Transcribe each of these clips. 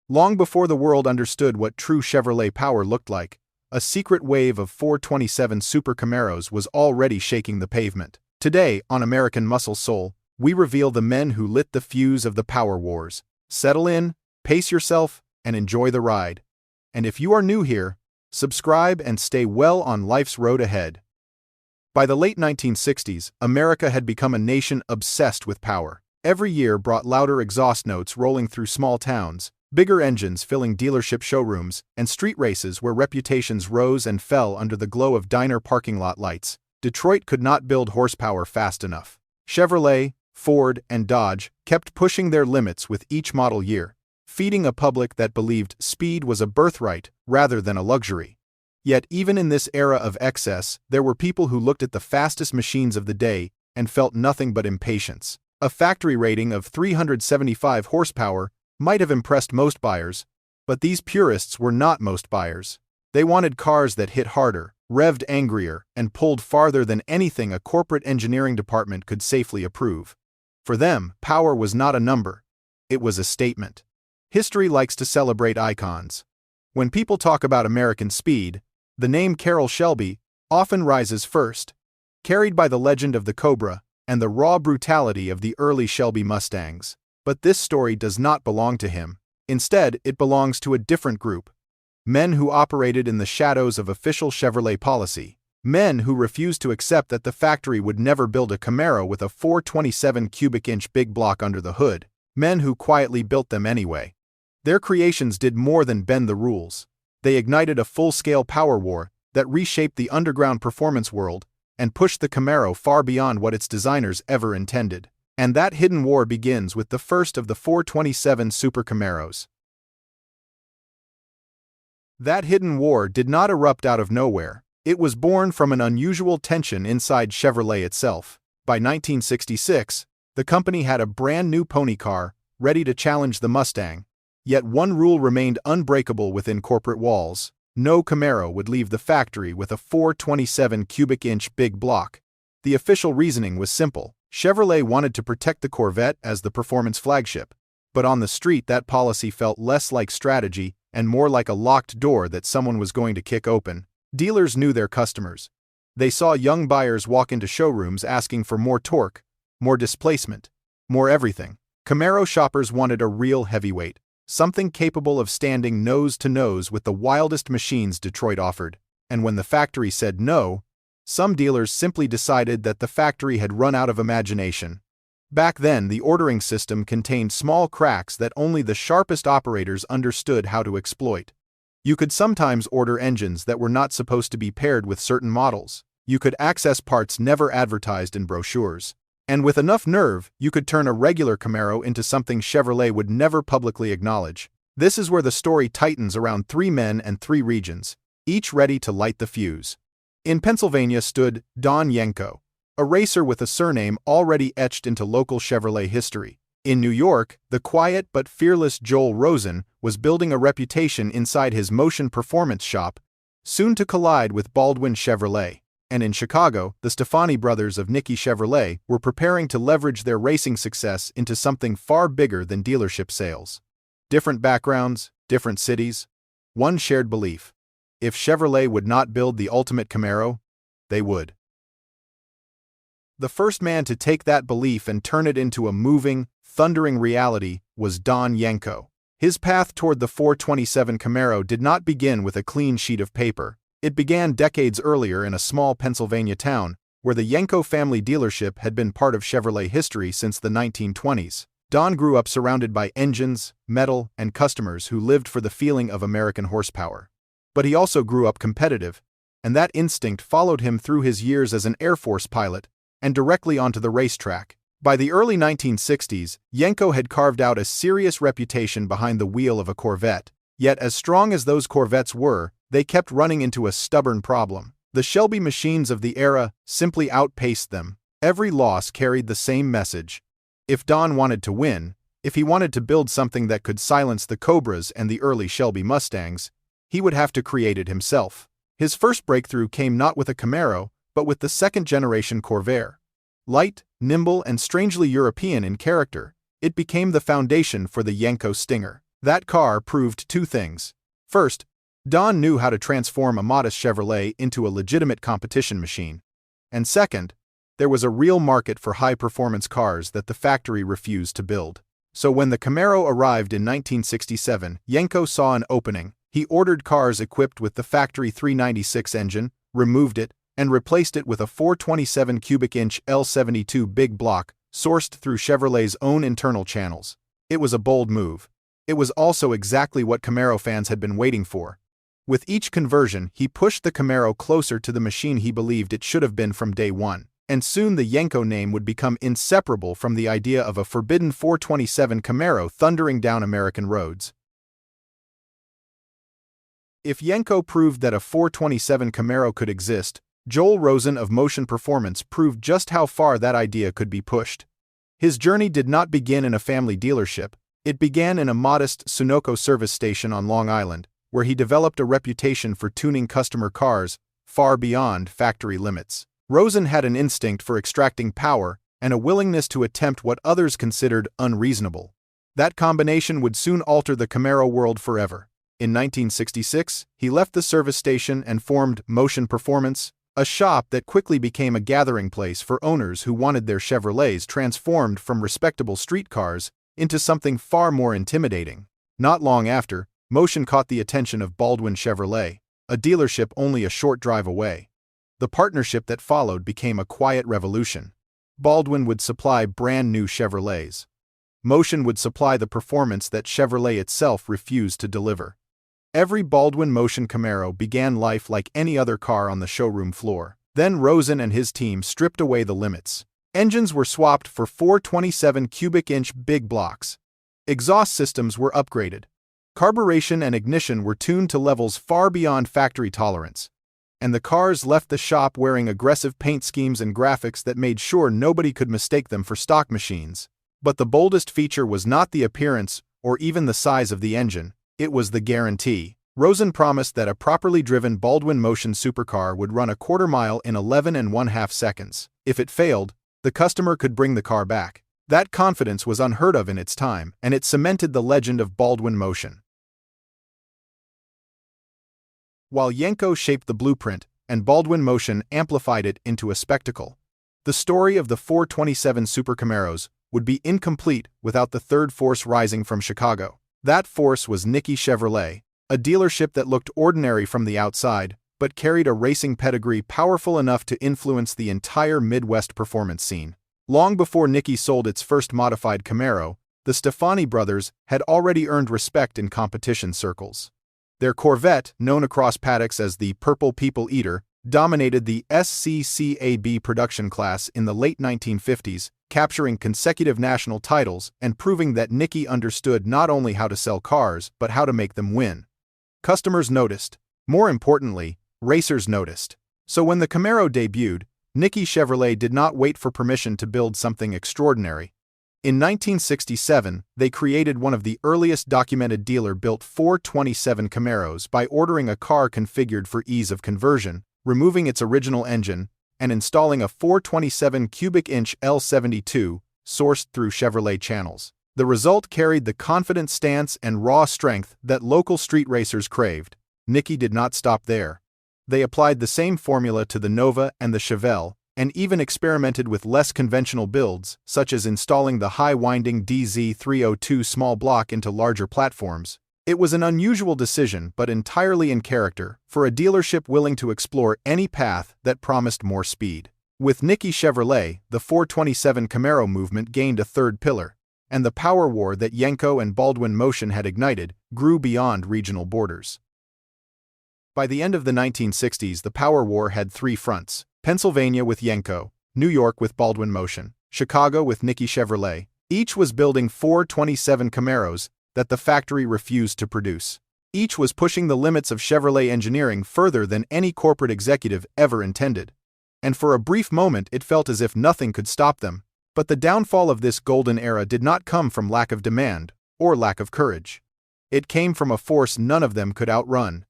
Long before the world understood what true Chevrolet power looked like, a secret wave of 427 Super Camaros was already shaking the pavement. Today, on American Muscle Soul, we reveal the men who lit the fuse of the power wars. Settle in, pace yourself, and enjoy the ride. And if you are new here, subscribe and stay well on life's road ahead. By the late 1960s, America had become a nation obsessed with power. Every year brought louder exhaust notes rolling through small towns, bigger engines filling dealership showrooms, and street races where reputations rose and fell under the glow of diner parking lot lights. Detroit could not build horsepower fast enough. Chevrolet, Ford, and Dodge kept pushing their limits with each model year, feeding a public that believed speed was a birthright rather than a luxury. Yet even in this era of excess, there were people who looked at the fastest machines of the day and felt nothing but impatience. A factory rating of 375 horsepower might have impressed most buyers, but these purists were not most buyers. They wanted cars that hit harder, revved angrier, and pulled farther than anything a corporate engineering department could safely approve. For them, power was not a number. It was a statement. History likes to celebrate icons. When people talk about American speed, the name Carroll Shelby often rises first, carried by the legend of the Cobra and the raw brutality of the early Shelby Mustangs. But this story does not belong to him. Instead, it belongs to a different group. Men who operated in the shadows of official Chevrolet policy. Men who refused to accept that the factory would never build a Camaro with a 427 cubic inch big block under the hood. Men who quietly built them anyway. Their creations did more than bend the rules. They ignited a full-scale power war that reshaped the underground performance world and pushed the Camaro far beyond what its designers ever intended. And that hidden war begins with the first of the 427 Super Camaros. That hidden war did not erupt out of nowhere. It was born from an unusual tension inside Chevrolet itself. By 1966, the company had a brand new pony car, ready to challenge the Mustang. Yet one rule remained unbreakable within corporate walls. No Camaro would leave the factory with a 427 cubic inch big block. The official reasoning was simple. Chevrolet wanted to protect the Corvette as the performance flagship, but on the street that policy felt less like strategy and more like a locked door that someone was going to kick open. Dealers knew their customers. They saw young buyers walk into showrooms asking for more torque, more displacement, more everything. Camaro shoppers wanted a real heavyweight, something capable of standing nose to nose with the wildest machines Detroit offered. And when the factory said no, some dealers simply decided that the factory had run out of imagination. Back then, the ordering system contained small cracks that only the sharpest operators understood how to exploit. You could sometimes order engines that were not supposed to be paired with certain models. You could access parts never advertised in brochures. And with enough nerve, you could turn a regular Camaro into something Chevrolet would never publicly acknowledge. This is where the story tightens around 3 men and 3 regions, each ready to light the fuse. In Pennsylvania stood Don Yenko, a racer with a surname already etched into local Chevrolet history. In New York, the quiet but fearless Joel Rosen was building a reputation inside his motion performance shop, soon to collide with Baldwin Chevrolet. And in Chicago, the Stefani brothers of Nicky Chevrolet were preparing to leverage their racing success into something far bigger than dealership sales. Different backgrounds, different cities, one shared belief. If Chevrolet would not build the ultimate Camaro, they would. The first man to take that belief and turn it into a moving, thundering reality was Don Yenko. His path toward the 427 Camaro did not begin with a clean sheet of paper. It began decades earlier in a small Pennsylvania town, where the Yenko family dealership had been part of Chevrolet history since the 1920s. Don grew up surrounded by engines, metal, and customers who lived for the feeling of American horsepower. But he also grew up competitive, and that instinct followed him through his years as an Air Force pilot and directly onto the racetrack. By the early 1960s, Yenko had carved out a serious reputation behind the wheel of a Corvette. Yet as strong as those Corvettes were, they kept running into a stubborn problem. The Shelby machines of the era simply outpaced them. Every loss carried the same message. If Don wanted to win, if he wanted to build something that could silence the Cobras and the early Shelby Mustangs, he would have to create it himself. His first breakthrough came not with a Camaro, but with the second-generation Corvair. Light, nimble, and strangely European in character, it became the foundation for the Yenko Stinger. That car proved two things. First, Don knew how to transform a modest Chevrolet into a legitimate competition machine. And second, there was a real market for high-performance cars that the factory refused to build. So when the Camaro arrived in 1967, Yenko saw an opening. He ordered cars equipped with the factory 396 engine, removed it, and replaced it with a 427 cubic inch L72 big block, sourced through Chevrolet's own internal channels. It was a bold move. It was also exactly what Camaro fans had been waiting for. With each conversion, he pushed the Camaro closer to the machine he believed it should have been from day one, and soon the Yenko name would become inseparable from the idea of a forbidden 427 Camaro thundering down American roads. If Yenko proved that a 427 Camaro could exist, Joel Rosen of Motion Performance proved just how far that idea could be pushed. His journey did not begin in a family dealership. It began in a modest Sunoco service station on Long Island, where he developed a reputation for tuning customer cars far beyond factory limits. Rosen had an instinct for extracting power and a willingness to attempt what others considered unreasonable. That combination would soon alter the Camaro world forever. In 1966, he left the service station and formed Motion Performance, a shop that quickly became a gathering place for owners who wanted their Chevrolets transformed from respectable street cars into something far more intimidating. Not long after, Motion caught the attention of Baldwin Chevrolet, a dealership only a short drive away. The partnership that followed became a quiet revolution. Baldwin would supply brand new Chevrolets. Motion would supply the performance that Chevrolet itself refused to deliver. Every Baldwin-Motion Camaro began life like any other car on the showroom floor. Then Rosen and his team stripped away the limits. Engines were swapped for 427 cubic inch big blocks. Exhaust systems were upgraded. Carburation and ignition were tuned to levels far beyond factory tolerance. And the cars left the shop wearing aggressive paint schemes and graphics that made sure nobody could mistake them for stock machines. But the boldest feature was not the appearance or even the size of the engine. It was the guarantee. Rosen promised that a properly driven Baldwin-Motion supercar would run a quarter mile in 11.5 seconds. If it failed, the customer could bring the car back. That confidence was unheard of in its time, and it cemented the legend of Baldwin-Motion. While Yenko shaped the blueprint and Baldwin-Motion amplified it into a spectacle, the story of the 427 Super Camaros would be incomplete without the third force rising from Chicago. That force was Nicky Chevrolet, a dealership that looked ordinary from the outside, but carried a racing pedigree powerful enough to influence the entire Midwest performance scene. Long before Nicky sold its first modified Camaro, the Stefani brothers had already earned respect in competition circles. Their Corvette, known across paddocks as the Purple People Eater, dominated the SCCAB production class in the late 1950s, capturing consecutive national titles and proving that Nicky understood not only how to sell cars but how to make them win. Customers noticed. More importantly, racers noticed. So when the Camaro debuted, Nicky Chevrolet did not wait for permission to build something extraordinary. In 1967, they created one of the earliest documented dealer-built 427 Camaros by ordering a car configured for ease of conversion, removing its original engine, and installing a 427 cubic inch L72, sourced through Chevrolet channels. The result carried the confident stance and raw strength that local street racers craved. Nicky did not stop there. They applied the same formula to the Nova and the Chevelle, and even experimented with less conventional builds, such as installing the high-winding DZ302 small block into larger platforms. It was an unusual decision, but entirely in character, for a dealership willing to explore any path that promised more speed. With Nicky Chevrolet, the 427 Camaro movement gained a third pillar, and the power war that Yenko and Baldwin-Motion had ignited grew beyond regional borders. By the end of the 1960s, the power war had three fronts: Pennsylvania with Yenko, New York with Baldwin-Motion, Chicago with Nicky Chevrolet. Each was building 427 Camaros that the factory refused to produce. Each was pushing the limits of Chevrolet engineering further than any corporate executive ever intended. And for a brief moment it felt as if nothing could stop them. But the downfall of this golden era did not come from lack of demand or lack of courage. It came from a force none of them could outrun.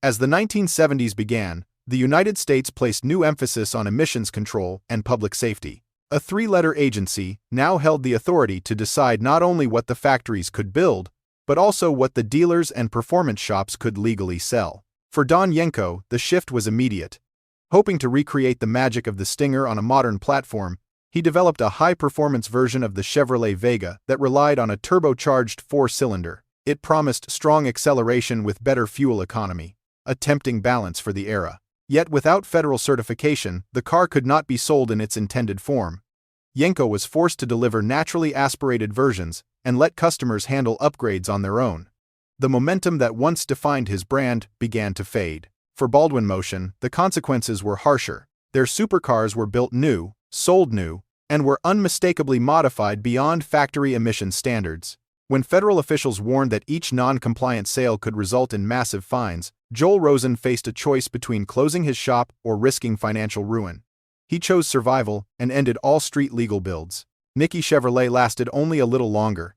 As the 1970s began, the United States placed new emphasis on emissions control and public safety. A three-letter agency now held the authority to decide not only what the factories could build, but also what the dealers and performance shops could legally sell. For Don Yenko, the shift was immediate. Hoping to recreate the magic of the Stinger on a modern platform, he developed a high-performance version of the Chevrolet Vega that relied on a turbocharged four-cylinder. It promised strong acceleration with better fuel economy, a tempting balance for the era. Yet without federal certification, the car could not be sold in its intended form. Yenko was forced to deliver naturally aspirated versions and let customers handle upgrades on their own. The momentum that once defined his brand began to fade. For Baldwin-Motion, the consequences were harsher. Their supercars were built new, sold new, and were unmistakably modified beyond factory emission standards. When federal officials warned that each non-compliant sale could result in massive fines, Joel Rosen faced a choice between closing his shop or risking financial ruin. He chose survival and ended all street legal builds. Nicky Chevrolet lasted only a little longer.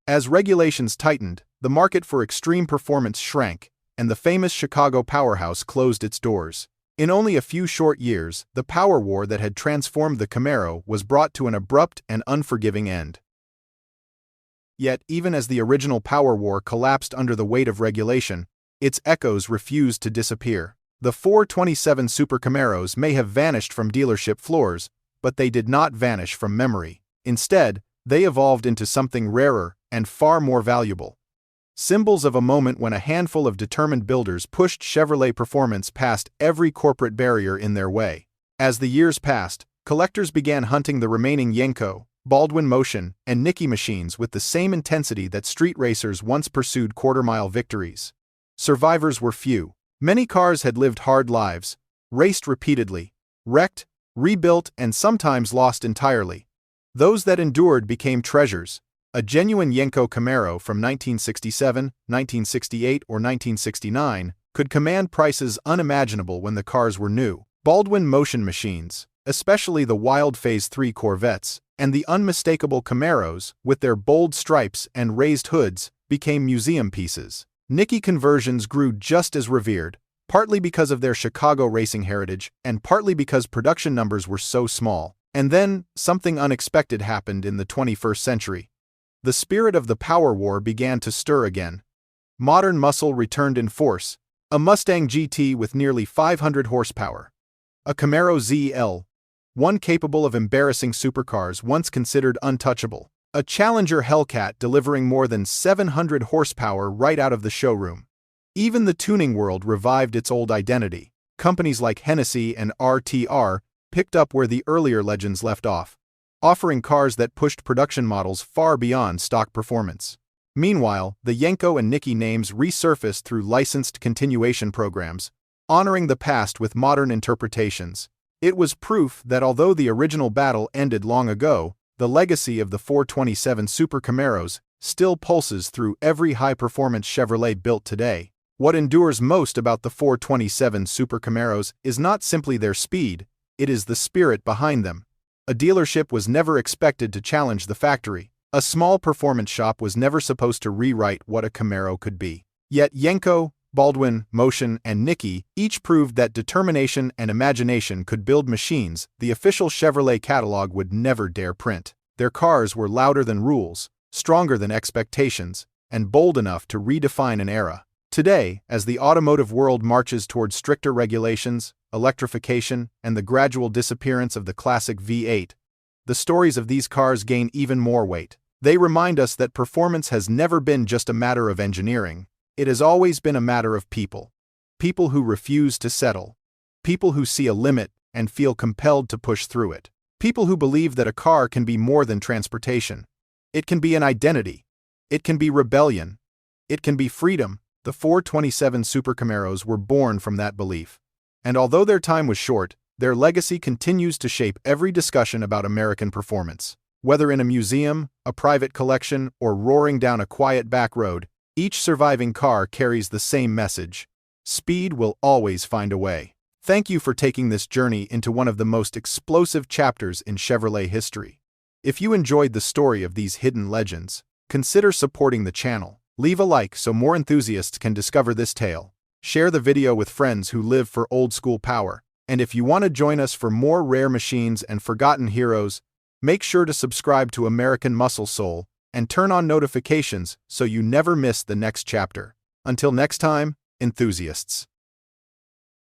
As regulations tightened, the market for extreme performance shrank, and the famous Chicago powerhouse closed its doors. In only a few short years, the power war that had transformed the Camaro was brought to an abrupt and unforgiving end. Yet, even as the original power war collapsed under the weight of regulation, its echoes refused to disappear. The 427 Super Camaros may have vanished from dealership floors, but they did not vanish from memory. Instead, they evolved into something rarer and far more valuable. Symbols of a moment when a handful of determined builders pushed Chevrolet performance past every corporate barrier in their way. As the years passed, collectors began hunting the remaining Yenko, Baldwin-Motion, and Nicky machines with the same intensity that street racers once pursued quarter-mile victories. Survivors were few. Many cars had lived hard lives, raced repeatedly, wrecked, rebuilt, and sometimes lost entirely. Those that endured became treasures. A genuine Yenko Camaro from 1967, 1968, or 1969 could command prices unimaginable when the cars were new. Baldwin-Motion machines, especially the wild Phase 3 Corvettes, and the unmistakable Camaros, with their bold stripes and raised hoods, became museum pieces. Nicky conversions grew just as revered, partly because of their Chicago racing heritage and partly because production numbers were so small. And then, something unexpected happened in the 21st century. The spirit of the power war began to stir again. Modern muscle returned in force. A Mustang GT with nearly 500 horsepower. A Camaro ZL, one capable of embarrassing supercars once considered untouchable. A Challenger Hellcat delivering more than 700 horsepower right out of the showroom. Even the tuning world revived its old identity. Companies like Hennessy and RTR picked up where the earlier legends left off, offering cars that pushed production models far beyond stock performance. Meanwhile, the Yenko and Nicky names resurfaced through licensed continuation programs, honoring the past with modern interpretations. It was proof that although the original battle ended long ago, the legacy of the 427 Super Camaros still pulses through every high-performance Chevrolet built today. What endures most about the 427 Super Camaros is not simply their speed, it is the spirit behind them. A dealership was never expected to challenge the factory. A small performance shop was never supposed to rewrite what a Camaro could be. Yet Yenko, Baldwin-Motion, and Nicky each proved that determination and imagination could build machines the official Chevrolet catalog would never dare print. Their cars were louder than rules, stronger than expectations, and bold enough to redefine an era. Today, as the automotive world marches toward stricter regulations, electrification, and the gradual disappearance of the classic V8, the stories of these cars gain even more weight. They remind us that performance has never been just a matter of engineering. It has always been a matter of people. People who refuse to settle. People who see a limit and feel compelled to push through it. People who believe that a car can be more than transportation. It can be an identity. It can be rebellion. It can be freedom. The 427 Super Camaros were born from that belief. And although their time was short, their legacy continues to shape every discussion about American performance. Whether in a museum, a private collection, or roaring down a quiet back road, each surviving car carries the same message. Speed will always find a way. Thank you for taking this journey into one of the most explosive chapters in Chevrolet history. If you enjoyed the story of these hidden legends, consider supporting the channel. Leave a like so more enthusiasts can discover this tale. Share the video with friends who live for old-school power. And if you want to join us for more rare machines and forgotten heroes, make sure to subscribe to American Muscle Soul and turn on notifications so you never miss the next chapter. Until next time, enthusiasts.